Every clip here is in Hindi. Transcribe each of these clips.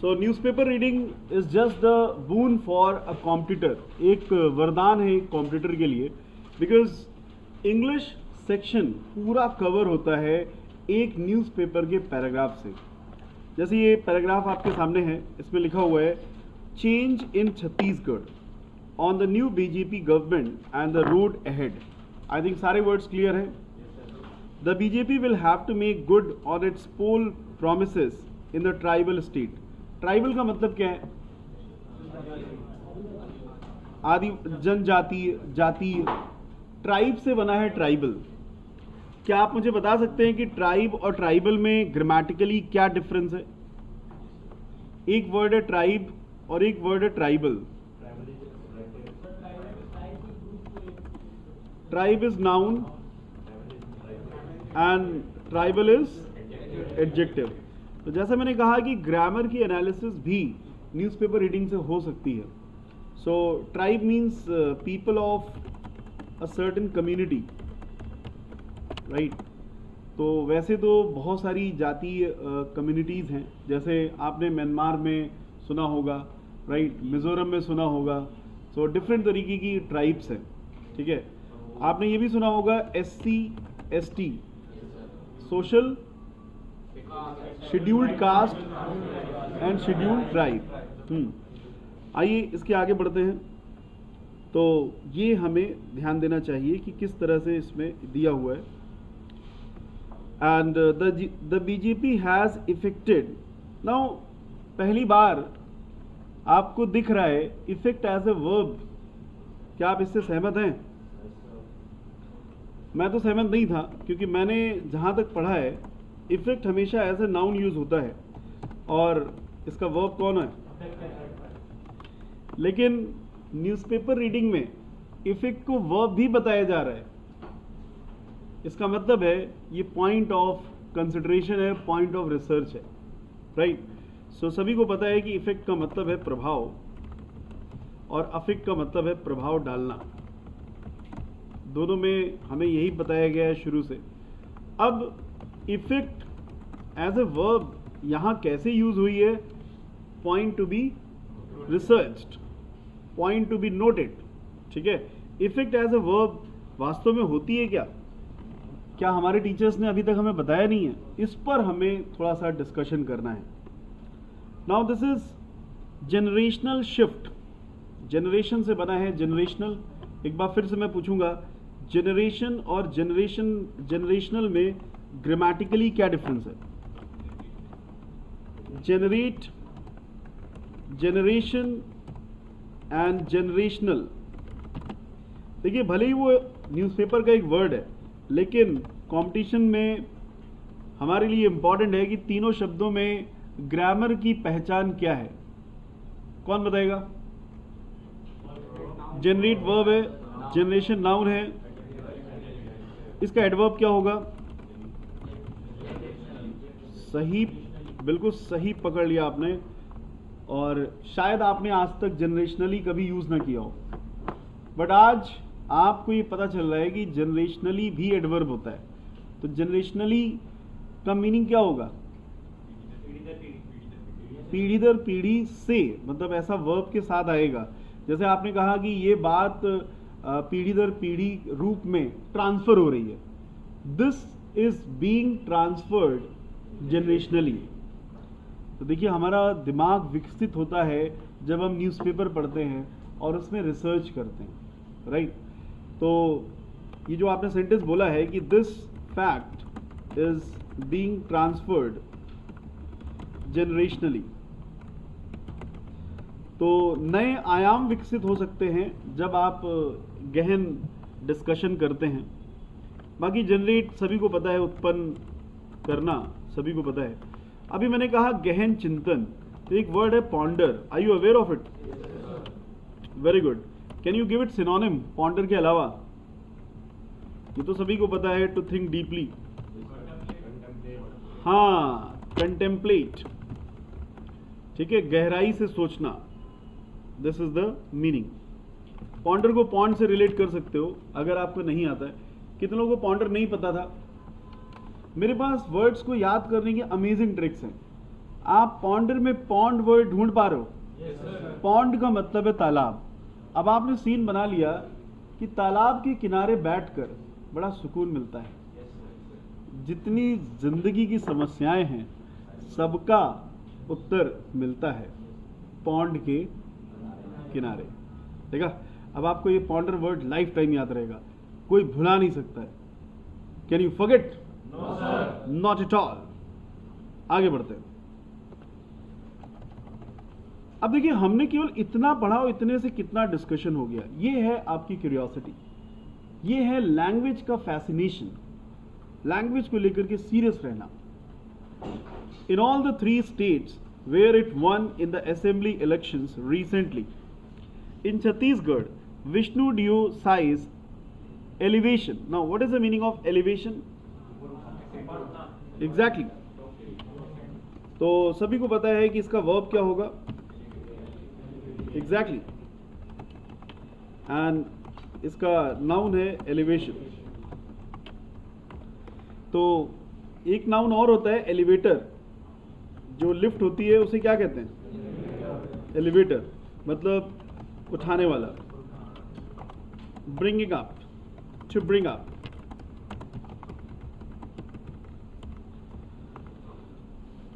So newspaper reading is just the boon for a competitor, एक वरदान है एक कॉम्पिटिटर के लिए, बिकॉज इंग्लिश सेक्शन पूरा कवर होता है एक न्यूज़पेपर के पैराग्राफ से। जैसे ये पैराग्राफ आपके सामने है, इसमें लिखा हुआ है change in Chhattisgarh on the new BJP government and the road ahead. I think सारे वर्ड्स क्लियर हैं। The BJP will have to make good on its poll promises in the tribal state. Tribal का मतलब क्या है? आदि जनजातीय, जातीय। ट्राइब से बना है ट्राइबल। क्या आप मुझे बता सकते हैं कि ट्राइब और ट्राइबल में ग्रामेटिकली क्या डिफरेंस है? एक वर्ड है ट्राइब और एक वर्ड है tribal. Tribe is noun and tribal is adjective. तो जैसा मैंने कहा कि ग्रामर की एनालिसिस भी न्यूज़पेपर रीडिंग से हो सकती है। So tribe means people of a certain community, right. तो वैसे तो बहुत सारी जातीय कम्युनिटीज़ हैं, जैसे आपने म्यांमार में सुना होगा, राइट, मिज़ोरम में सुना होगा। सो डिफरेंट तरीके की ट्राइब्स हैं, ठीक है। आपने ये भी सुना होगा SC ST, social scheduled caste and scheduled tribe. आइए इसके आगे बढ़ते हैं। तो ये हमें ध्यान देना चाहिए कि किस तरह से इसमें दिया हुआ है। And the BJP has affected. Now पहली बार आपको दिख रहा है इफेक्ट एज ए वर्ब। क्या आप इससे सहमत हैं? मैं तो सहमत नहीं था, क्योंकि मैंने जहाँ तक पढ़ा है इफेक्ट हमेशा एज ए नाउन यूज होता है और इसका वर्ब कौन है? लेकिन न्यूज़पेपर रीडिंग में इफेक्ट को वर्ब भी बताया जा रहा है। इसका मतलब है ये पॉइंट ऑफ कंसिडरेशन है, पॉइंट ऑफ रिसर्च है, राइट। सो सभी को पता है कि इफेक्ट का मतलब है प्रभाव और अफेक्ट का मतलब है प्रभाव डालना। दोनों में हमें यही बताया गया है शुरू से। अब इफेक्ट एज ए वर्ब यहाँ कैसे यूज हुई है? Point to be researched, point to be noted, ठीक है। इफेक्ट एज ए वर्ब वास्तव में होती है क्या? क्या हमारे टीचर्स ने अभी तक हमें बताया नहीं है? इस पर हमें थोड़ा सा डिस्कशन करना है। Now this is generational shift. Generation से बना है जनरेशनल। एक बार फिर से मैं पूछूंगा, जनरेशन और जनरेशनल में ग्रामेटिकली क्या डिफरेंस है? Generate, generation and generational. देखिए, भले ही वो न्यूज़पेपर का एक वर्ड है, लेकिन कंपटीशन में हमारे लिए इंपॉर्टेंट है कि तीनों शब्दों में ग्रामर की पहचान क्या है। कौन बताएगा? जनरेट वर्ब है, जनरेशन नाउन है, इसका एडवर्ब क्या होगा? सही, बिल्कुल सही पकड़ लिया आपने। और शायद आपने आज तक जनरेशनली कभी यूज ना किया हो, बट आज आपको ये पता चल रहा है कि जनरेशनली भी एडवर्ब होता है। तो जनरेशनली का मीनिंग क्या होगा? पीढ़ी दर पीढ़ी से, मतलब ऐसा वर्ब के साथ आएगा। जैसे आपने कहा कि ये बात पीढ़ी दर पीढ़ी रूप में ट्रांसफर हो रही है। This is being transferred generationally. तो देखिए, हमारा दिमाग विकसित होता है जब हम न्यूज़पेपर पढ़ते हैं और उसमें रिसर्च करते हैं, राइट। तो ये जो आपने सेंटेंस बोला है कि this fact is being transferred generationally, तो नए आयाम विकसित हो सकते हैं जब आप गहन डिस्कशन करते हैं। बाकी जनरेट सभी को पता है, उत्पन्न करना सभी को पता है। अभी मैंने कहा गहन चिंतन, तो एक वर्ड है ponder. Are you aware of it? Very good. Can you give it synonym ponder के अलावा? ये तो सभी को पता है, टू थिंक डीपली। हाँ, कंटेम्पलेट, ठीक है, गहराई से सोचना। This is the meaning. Ponder को पॉन्ड से रिलेट कर सकते हो अगर आपको नहीं आता है। कितने लोगों को पॉन्डर नहीं पता था? मेरे पास वर्ड्स को याद करने की अमेजिंग ट्रिक्स हैं। आप पॉन्डर में पॉन्ड वर्ड ढूंढ पा रहे हो? पॉन्ड का मतलब है तालाब। अब आपने सीन बना लिया कि तालाब के किनारे बैठकर बड़ा सुकून मिलता है। जितनी जिंदगी की समस्याएं हैं सबका उत्तर मिलता है पॉन्ड के किनारे। ठीक है, अब आपको ये पॉन्डर वर्ड लाइफ टाइम याद रहेगा, कोई भुला नहीं सकता है। Can you forget? Not at all. आगे बढ़ते हैं। अब देखिए, हमने केवल इतना पढ़ा और इतने से कितना डिस्कशन हो गया। ये है आपकी क्यूरियोसिटी, ये है लैंग्वेज का फैसिनेशन, लैंग्वेज को लेकर के सीरियस रहना। In all the 3 states where it won in the assembly elections recently, in Chhattisgarh, Vishnu Dio says elevation. Now, what is the meaning of elevation? Exactly. तो सभी को पता है कि इसका वर्ब क्या होगा? Exactly. And इसका नाउन है एलिवेशन। तो एक नाउन और होता है एलिवेटर, जो लिफ्ट होती है उसे क्या कहते हैं? एलिवेटर, मतलब उठाने वाला। Bringing up, to bring up.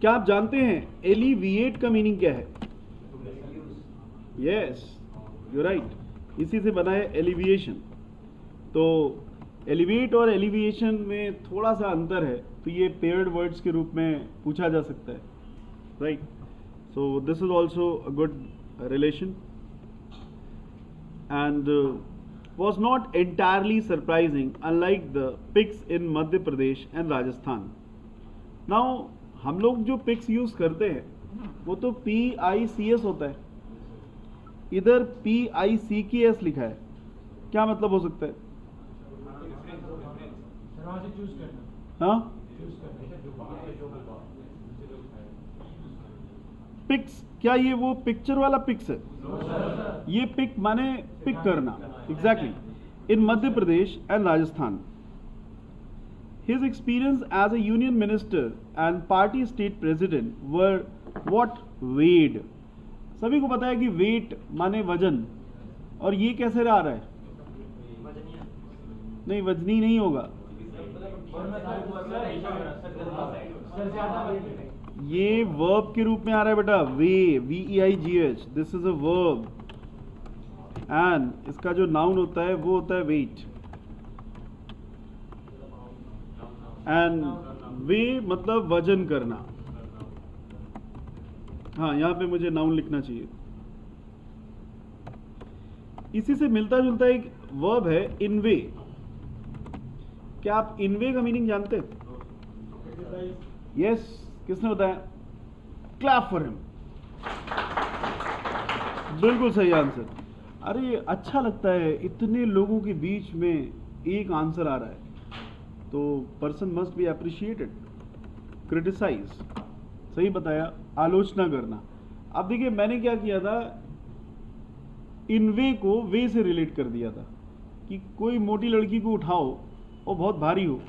क्या आप जानते हैं एलिविएट का मीनिंग क्या है? यस, यू राइट, इसी से बना है एलिविएशन। तो एलिवेट और एलिविएशन में थोड़ा सा अंतर है, तो ये पेयर्ड वर्ड्स के रूप में पूछा जा सकता है, right? So this is also a good relation and was not entirely surprising, unlike the pics in Madhya Pradesh and Rajasthan. Now, हम लोग जो pics यूज करते हैं वो तो PICS होता है, इधर PICKS लिखा है। क्या मतलब हो सकता है? हाँ, पिक्स, क्या ये वो पिक्चर वाला पिक्स है? ये पिक माने पिक करना। Exactly, in Madhya Pradesh and Rajasthan. His experience as a union minister and party state president were what weighed. सभी को पता है कि वेट माने वजन, और ये कैसे आ रहा है? नहीं, वजनी नहीं होगा, ये वर्ब के रूप में आ रहा है बेटा। वे, VEIGH, this is a verb, and इसका जो नाउन होता है वो होता है वेट। एंड वे मतलब वजन करना। हाँ, यहां पे मुझे नाउन लिखना चाहिए। इसी से मिलता जुलता एक वर्ब है इनवे। क्या आप इनवे का मीनिंग जानते हैं? यस, किसने बताया? Clap for him. बिल्कुल सही आंसर। अरे अच्छा लगता है, इतने लोगों के बीच में एक आंसर आ रहा है, तो person must be appreciated. Criticise, सही बताया, आलोचना करना। अब देखिए, मैंने क्या किया था, इनवे को वे से रिलेट कर दिया था कि कोई मोटी लड़की को उठाओ और बहुत भारी हो,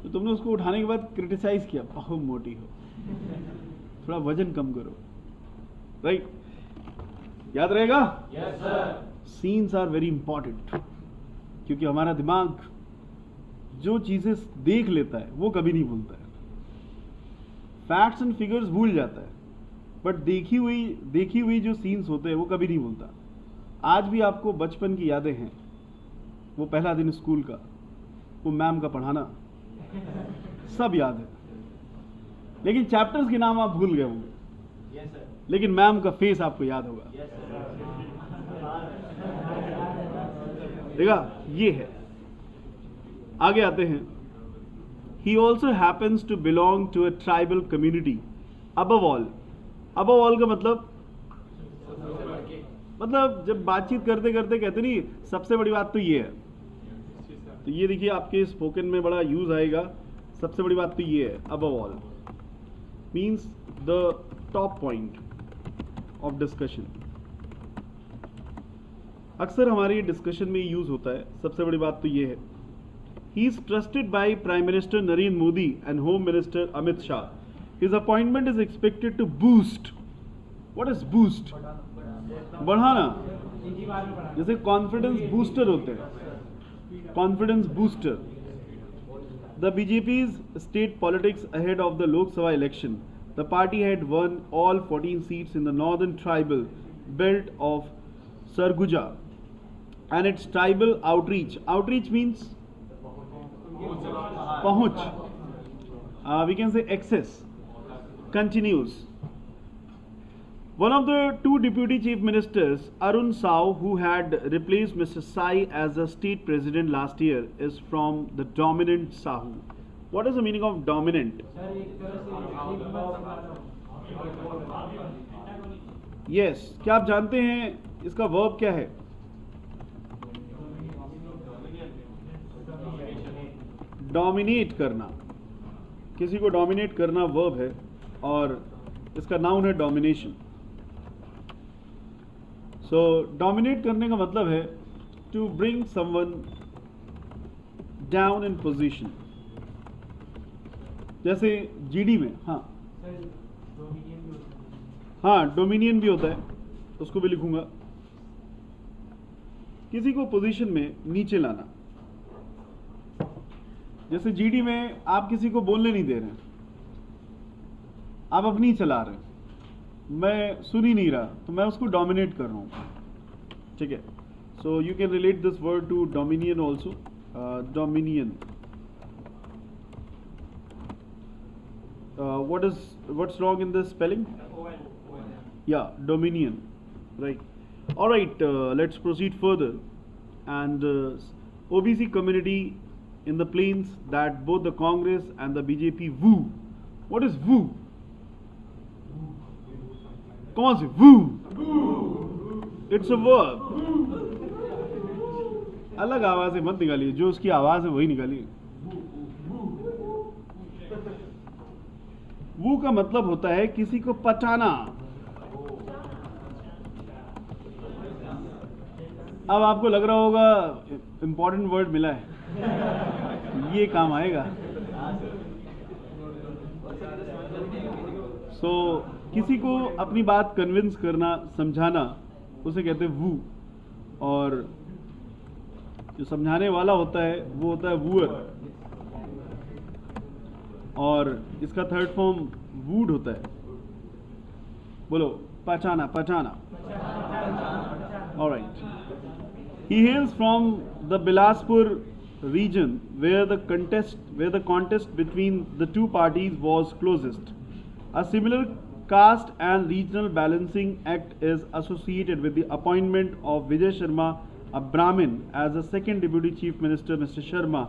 तो तुमने उसको उठाने के बाद क्रिटिसाइज किया, बहुत मोटी हो, थोड़ा वजन कम करो, राइट? याद रहेगा? Yes sir. Scenes are very important, क्योंकि हमारा दिमाग जो चीजें देख लेता है वो कभी नहीं भूलता है। फैक्ट्स एंड फिगर्स भूल जाता है, बट देखी हुई जो सीन्स होते हैं वो कभी नहीं भूलता। आज भी आपको बचपन की यादें हैं, वो पहला दिन स्कूल का, वो मैम का पढ़ाना, सब याद है, लेकिन चैप्टर्स के नाम आप भूल गए होंगे। Yes sir. लेकिन मैम का फेस आपको याद होगा। Yes sir. देखा, ये है। आगे आते हैं। He also happens to belong to a tribal community. Above all का मतलब जब बातचीत करते करते कहते नहीं, सबसे बड़ी बात तो ये है। तो ये देखिए, आपके स्पोकन में बड़ा यूज आएगा। सबसे बड़ी बात तो ये है, above all means the top point of discussion। अक्सर हमारी डिस्कशन में यूज होता है। सबसे बड़ी बात तो ये है। He is trusted by Prime Minister Narendra Modi and Home Minister Amit Shah His appointment is expected to boost. What is boost? बढ़ाना. जैसे कॉन्फिडेंस बूस्टर होते हैं. Confidence booster. The BJP's state politics ahead of the Lok Sabha election. The party had won all 14 seats in the northern tribal belt of Sarguja, and its tribal outreach. Outreach means पहुंच. We can say access. Continues. One of the two deputy chief ministers, Arun Sao, who had replaced Mr. Sai as the state president last year, is from the dominant Sahu. What is the meaning of dominant? Yes. क्या आप जानते हैं इसका verb क्या है? Dominate करना. किसी को dominate करना verb है और इसका noun है domination. So dominate करने का मतलब है to bring someone down in position. जैसे जीडी में हाँ डोमिनियन भी होता है, उसको भी लिखूंगा. किसी को पोजीशन में नीचे लाना. जैसे जीडी में आप किसी को बोलने नहीं दे रहे हैं, आप अपनी चला रहे हैं, मैं सुन ही नहीं रहा तो मैं उसको डोमिनेट कर रहा हूँ. ठीक है. So you can relate this word to dominion also. Dominion. What's wrong in the spelling? Yeah, dominion. Right. All right. Let's proceed further. And OBC community in the plains that both the Congress and the BJP woo. What is woo? Come on, say woo. It's a verb. अलग आवाज है मत निकालिए, जो उसकी आवाज है वही निकालिए. वू का मतलब होता है किसी को पटाना. अब आपको लग रहा होगा इंपॉर्टेंट वर्ड मिला है, ये काम आएगा. सो किसी को अपनी बात कन्विंस करना, समझाना, उसे कहते हैं वू. और जो समझाने वाला होता है वो होता है वूअर. और इसका थर्ड फॉर्म वूड होता है. बोलो पहचाना. पहचाना. Alright. He hails from the Bilaspur region where the contest between the two parties was closest. A similar caste and regional balancing act is associated with the appointment of Vijay Sharma, a Brahmin, as the second deputy chief minister. Mr. Sharma,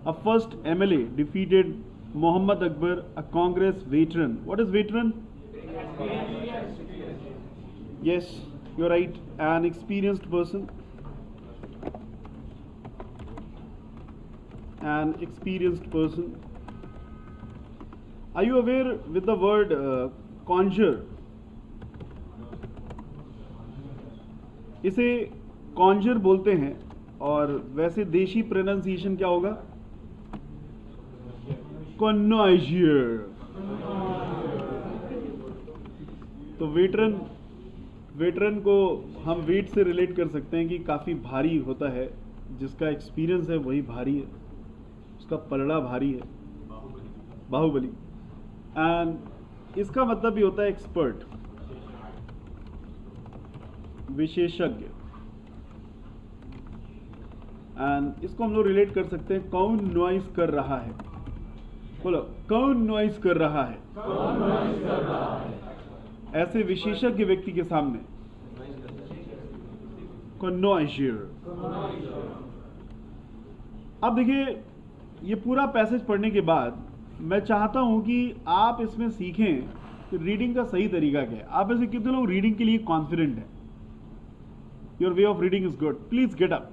a first MLA, defeated Mohammad Akbar, a Congress veteran. What is veteran? Yes, you're right. An experienced person. An experienced person. Are you aware with the word conjure? इसे conjure बोलते हैं और वैसे देशी प्रोनाउंसिएशन क्या होगा? Connoisseur. तो वेटरन को हम वेट से रिलेट कर सकते हैं कि काफ़ी भारी होता है. जिसका एक्सपीरियंस है वही भारी है, उसका पलड़ा भारी है. बाहुबली. एंड इसका मतलब भी होता है एक्सपर्ट, विशेषज्ञ. एंड इसको हम लोग रिलेट कर सकते हैं कौन नॉइस कर रहा है. बोलो कौन नॉइस कर रहा है. ऐसे विशेषज्ञ व्यक्ति के सामने कॉन्नॉइजर. अब देखिए ये पूरा पैसेज पढ़ने के बाद मैं चाहता हूं कि आप इसमें सीखें कि रीडिंग का सही तरीका क्या है. आप ऐसे कितने लोग रीडिंग के लिए कॉन्फिडेंट हैं? Your way of reading is good. Please get up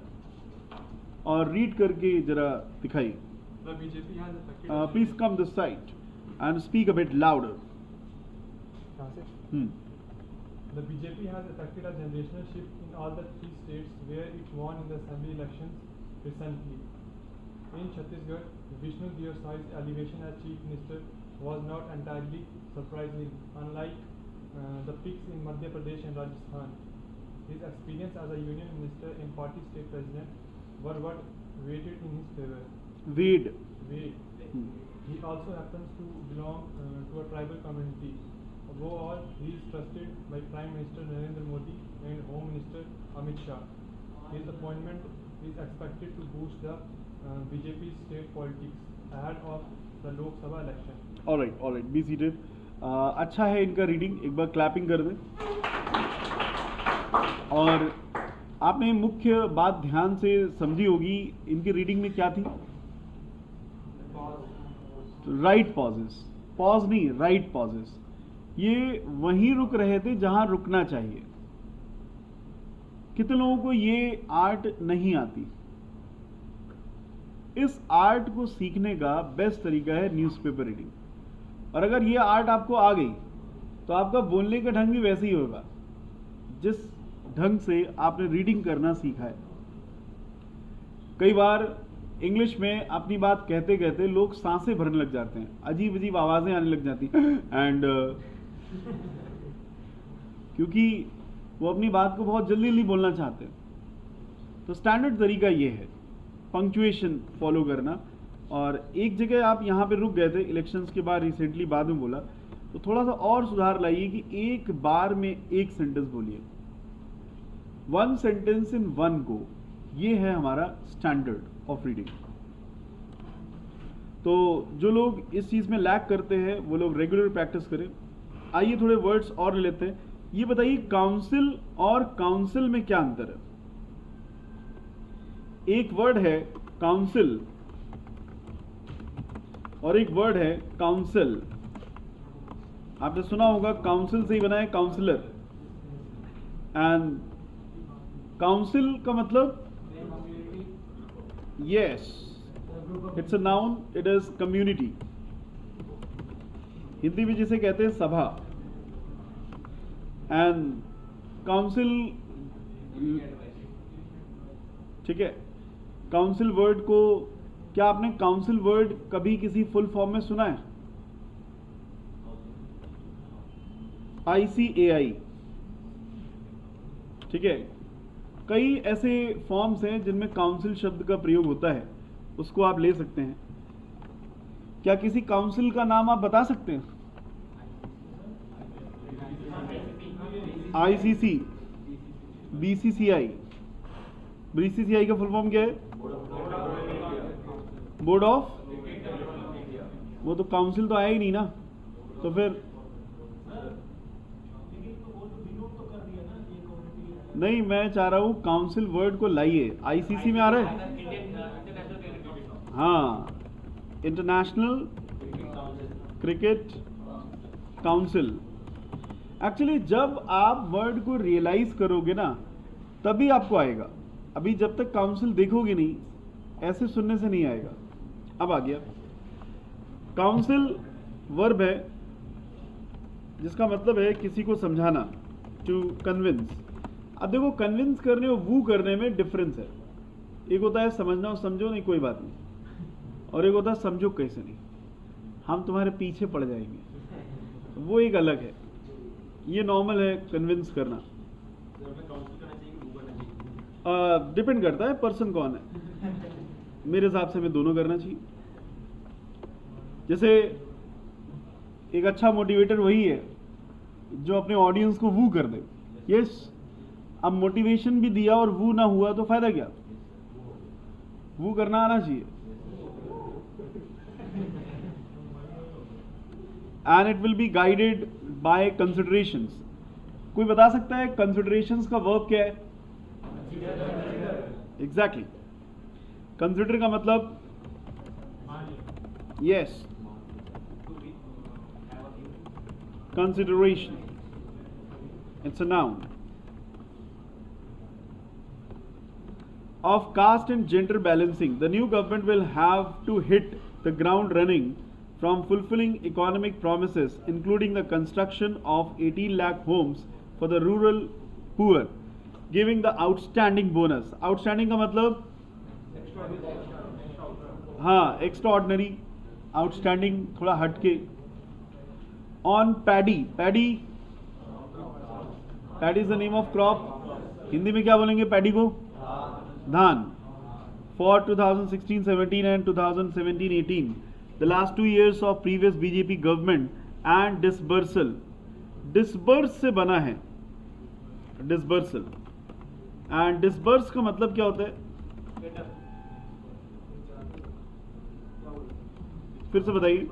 और रीड करके जरा दिखाइए. Please come this side and speak a bit louder. The BJP has effected a generational shift in all the three states where it won in the assembly elections recently. In Chhattisgarh, Vishnu Dev Sai's elevation as chief minister was not entirely surprising, unlike the peaks in Madhya Pradesh and Rajasthan. His experience as a union minister and party state president were what weighted in his favor. Weighed. He also happens to belong to a tribal community. Above all, he is trusted by Prime Minister Narendra Modi and Home Minister Amit Shah. His appointment is expected to boost the BJP state politics ahead of the Lok Sabha election. All right, be seated. अच्छा है इनका रीडिंग, एक बार क्लैपिंग कर दें। और आपने मुख्य बात ध्यान से समझी होगी, इनकी रीडिंग में क्या थी? राइट पॉजेस, पॉज नहीं, राइट पॉजेस। ये वहीं रुक रहे थे जहां रुकना चाहिए। कितने लोगों को ये आर्ट नहीं आती? इस आर्ट को सीखने का बेस्ट तरीका है न्यूज़पेपर रीडिंग। और अगर ये आर्ट आपको आ गई तो आपका बोलने का ढंग भी वैसे ही होगा जिस ढंग से आपने रीडिंग करना सीखा है। कई बार इंग्लिश में अपनी बात कहते कहते लोग सांसें भरने लग जाते हैं, अजीब अजीब आवाजें आने लग जाती एंड क्योंकि वो अपनी बात को बहुत जल्दी जल्दी बोलना चाहते हैं। तो स्टैंडर्ड तरीका ये है पंक्चुएशन फॉलो करना। और एक जगह आप यहाँ पे रुक गए थे इलेक्शंस के बाद, रिसेंटली बाद में बोला, तो थोड़ा सा और सुधार लाइए कि एक बार में एक सेंटेंस बोलिए, 1 सेंटेंस इन 1 गो। ये है हमारा स्टैंडर्ड ऑफ रीडिंग। तो जो लोग इस चीज में लैक करते हैं वो लोग रेगुलर प्रैक्टिस करें। आइए थोड़े वर्ड्स और ले लेते हैं। ये बताइए काउंसिल और काउंसिल में क्या अंतर है? एक वर्ड है काउंसिल और एक वर्ड है काउंसिल। आपने सुना होगा काउंसिल से ही बना है काउंसिलर। एंड काउंसिल का मतलब yes, it's a noun, it is community. Hindi में जिसे कहते हैं सभा। एंड काउंसिल, ठीक है, काउंसिल वर्ड को, क्या आपने काउंसिल वर्ड कभी किसी फुल फॉर्म में सुना है? ICAI, ठीक है। कई ऐसे फॉर्म्स हैं जिनमें काउंसिल शब्द का प्रयोग होता है, उसको आप ले सकते हैं। क्या किसी काउंसिल का नाम आप बता सकते हैं? ICC, BCCI। BCCI का फुल फॉर्म क्या है? बोर्ड ऑफ, वो तो काउंसिल तो आया ही नहीं ना, तो फिर नहीं, मैं चाह रहा हूं काउंसिल वर्ड को लाइए। ICC में आ रहा है, हाँ, इंटरनेशनल क्रिकेट काउंसिल। एक्चुअली जब आप वर्ड को रियलाइज करोगे ना तभी आपको आएगा। अभी जब तक काउंसिल देखोगे नहीं, ऐसे सुनने से नहीं आएगा। अब आ गया। काउंसिल वर्ब है जिसका मतलब है किसी को समझाना, टू कन्विंस। अब देखो, कन्विंस करने और वू करने में डिफरेंस है। एक होता है समझना और समझो नहीं कोई बात नहीं, और एक होता है समझो कैसे नहीं, हम तुम्हारे पीछे पड़ जाएंगे, वो एक अलग है। ये नॉर्मल है कन्विंस करना। डिपेंड करता है पर्सन कौन है। मेरे हिसाब से हमें दोनों करना चाहिए। जैसे एक अच्छा मोटिवेटर वही है जो अपने ऑडियंस को वू कर दे। यस, अब मोटिवेशन भी दिया और वू ना हुआ तो फायदा क्या? वू करना आना चाहिए। And it will be guided by considerations. कोई बता सकता है कंसिडरेशंस का वर्ब क्या है? एग्जैक्टली। कंसिडर का मतलब yes, consideration, it's a noun. Of caste and gender balancing, the new government will have to hit the ground running from fulfilling economic promises, including the construction of 18 lakh homes for the rural poor, giving the outstanding bonus. Outstanding का मतलब हाँ, extraordinary, outstanding थोड़ा हटके, on paddy. Paddy paddy is the name of crop. Hindi में क्या बोलेंगे पैडी को? धान। For 2016-17 and 2017-18 the last 2 years of previous BJP government and disbursal. Disburse से बना है डिसबर्सल, एंड डिसबर्स का मतलब क्या होता है? फिर से बताइए।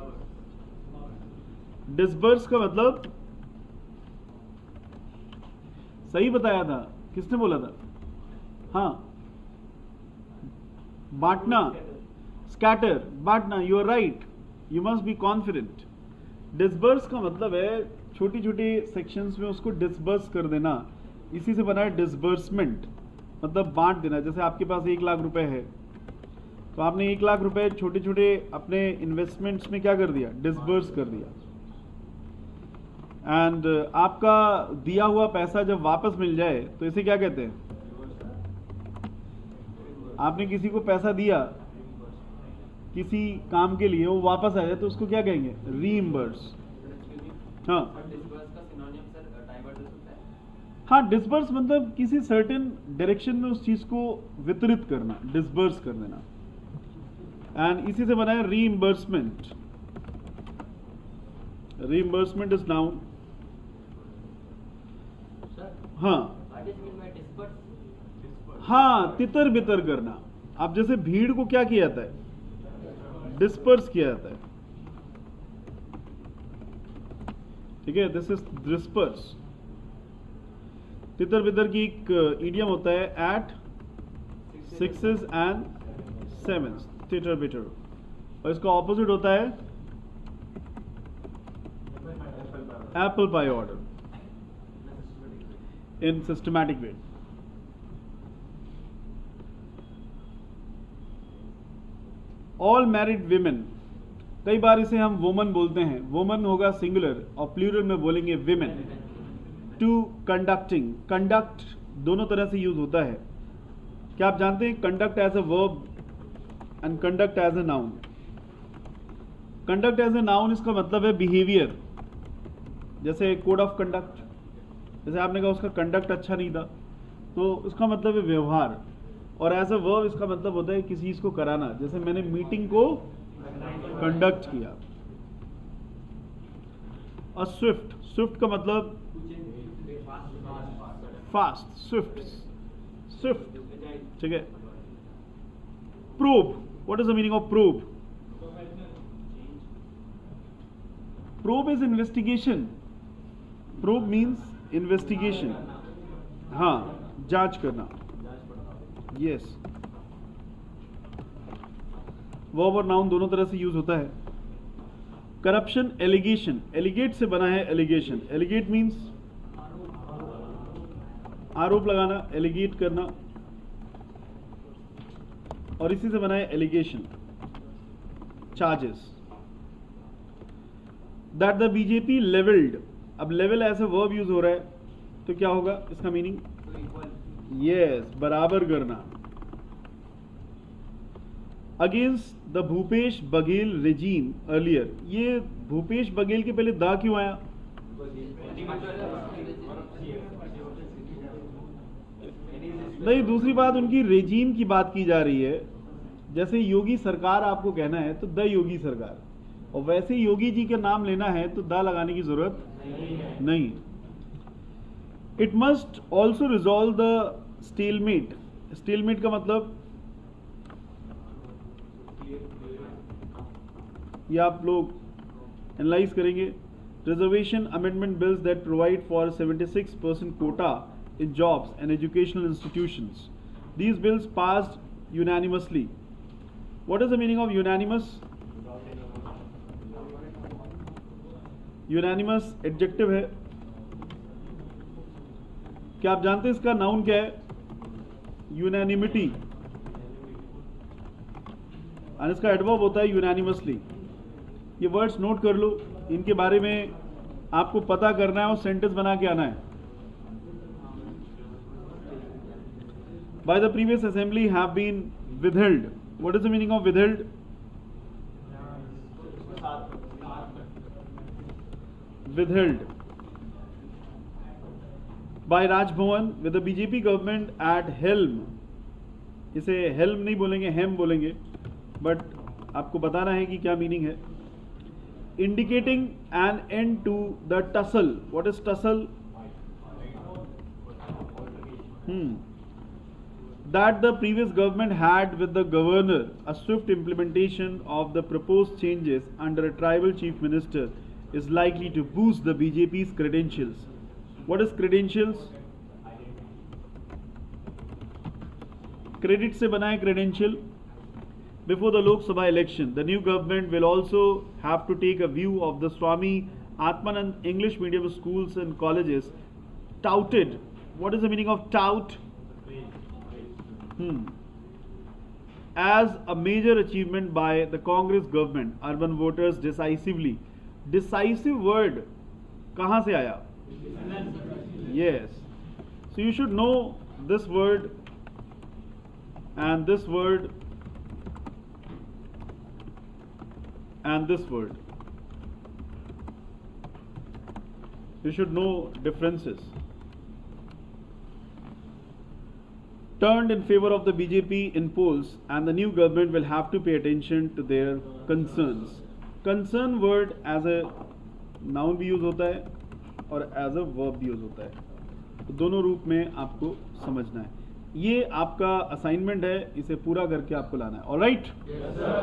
डिसबर्स का मतलब सही बताया था, किसने बोला था? हाँ, बांटना, स्कैटर, बांटना। You are right, you must be confident. Disburse का मतलब है छोटी छोटी सेक्शंस में उसको डिसबर्स कर देना, इसी से बना है डिसबर्समेंट, मतलब बांट देना। जैसे आपके पास 1 लाख रुपए है, तो आपने 1 लाख रुपए छोटे छोटे अपने इन्वेस्टमेंट्स में क्या कर दिया? डिसबर्स कर दिया। एंड आपका दिया हुआ पैसा जब वापस मिल जाए तो इसे क्या कहते हैं? आपने किसी को पैसा दिया किसी काम के लिए, वो वापस आ जाए तो उसको क्या कहेंगे? रीइंबर्स। हाँ हाँ, डिसबर्स मतलब किसी सर्टेन डायरेक्शन में उस चीज को वितरित करना, डिसबर्स कर देना। एंड इसी से बना है रीइंबर्समेंट। Reimbursement is noun. हाँ हाँ, तितर बितर करना। अब जैसे भीड़ को क्या किया जाता है? डिस्पर्स किया जाता है, ठीक है? This is disperse. तितर बितर की एक इडियम होता है, एट 6s and 7s, तितर बितर। और इसका ऑपोजिट होता है apple pie order in systematic way. All married women, कई बार इसे हम वुमन बोलते हैं। वुमन होगा सिंगुलर और प्लूरल में बोलेंगे विमेन। टू कंडक्टिंग, कंडक्ट दोनों तरह से यूज होता है। क्या आप जानते हैं conduct as a verb and conduct as a noun? Conduct as a noun इसका मतलब है बिहेवियर। जैसे कोड ऑफ कंडक्ट, जैसे आपने कहा उसका कंडक्ट अच्छा नहीं था, तो उसका मतलब है व्यवहार। और एज अ वर्ब इसका मतलब होता है किसी चीज को कराना। जैसे मैंने मीटिंग को कंडक्ट किया। और स्विफ्ट, स्विफ्ट का मतलब फास्ट, स्विफ्ट, स्विफ्ट, ठीक है? Probe, what is the meaning of probe? Probe is investigation. Probe means investigation, हाँ, जांच करना। यस, वर्ब और नाउन दोनों तरह से यूज होता है। करप्शन, एलिगेशन, एलिगेट से बना है एलिगेशन। एलिगेट मीन्स आरोप लगाना, एलिगेट करना, और इसी से बना है allegation, charges. That the BJP levelled, अब लेवल ऐसे वर्ब यूज हो रहा है, तो क्या होगा इसका मीनिंग? यस, बराबर करना। Against the Bhupesh Baghel regime earlier, ये भूपेश बघेल के पहले दा क्यों आया? नहीं, दूसरी बात, उनकी रेजीम की बात की जा रही है। जैसे योगी सरकार आपको कहना है तो द योगी सरकार, और वैसे योगी जी का नाम लेना है तो द लगाने की जरूरत नहीं। It must also resolve the stalemate. Stalemate का मतलब, ये आप लोग एनालाइज करेंगे। Reservation amendment bills that provide for 76% quota in jobs and educational institutions. These bills passed unanimously. What is the meaning of unanimous? Unanimous adjective है। क्या आप जानते हैं इसका नाउन क्या है? यूनैनिमिटी। और इसका एडवर्ब होता है यूनैनिमसली। ये वर्ड्स नोट कर लो, इनके बारे में आपको पता करना है और सेंटेंस बना के आना है। By the previous assembly have been withheld. What is the meaning of withheld? withheld by Raj Bhavan with the BJP government at helm. इसे helm नहीं बोलेंगे, hem बोलेंगे, but आपको बताना है कि क्या मीनिंग है. Indicating an end to the tussle. What is tussle? That the previous government had with the governor. A swift implementation of the proposed changes under a tribal chief minister is likely to boost the BJP's credentials. What is credentials? Credit से बना है credential. Before the Lok Sabha election, the new government will also have to take a view of the Swami Atmanand English medium schools and colleges touted. What is the meaning of tout? As a major achievement by the Congress government, urban voters decisively. Decisive word कहाँ से आया? Yes. So you should know this word and this word and this word. You should know differences. Turned in favor of the BJP in polls, and the new government will have to pay attention to their concerns. Concern word as a noun भी यूज होता है और as a verb भी यूज होता है, तो दोनों रूप में आपको समझना है. ये आपका असाइनमेंट है, इसे पूरा करके आपको लाना है. Alright? Yes, sir.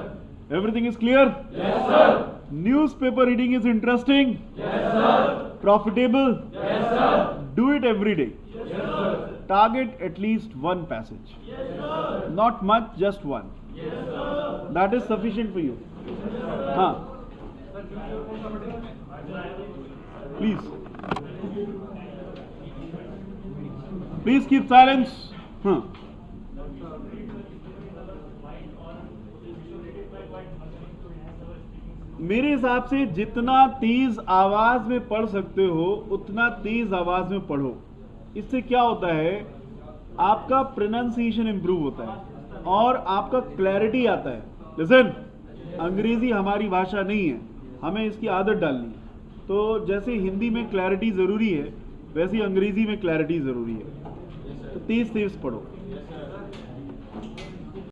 Everything is clear? Yes, sir. Newspaper reading is interesting? Yes, sir. Profitable? Yes, sir. Do it every day. Yes, sir. Target at least one passage. Yes, sir. Not much, just one. Yes, sir. That is sufficient for you. हाँ. Please. Please keep silence. हाँ. मेरे हिसाब से जितना तेज आवाज में पढ़ सकते हो उतना तेज आवाज में पढ़ो. इससे क्या होता है, आपका प्रोनाउंसिएशन इंप्रूव होता है और आपका क्लैरिटी आता है. लिसन, अंग्रेजी हमारी भाषा नहीं है, हमें इसकी आदत डालनी है. तो जैसे हिंदी में क्लैरिटी जरूरी है, वैसे ही अंग्रेजी में क्लैरिटी जरूरी है. तो तेज तेज पढ़ो.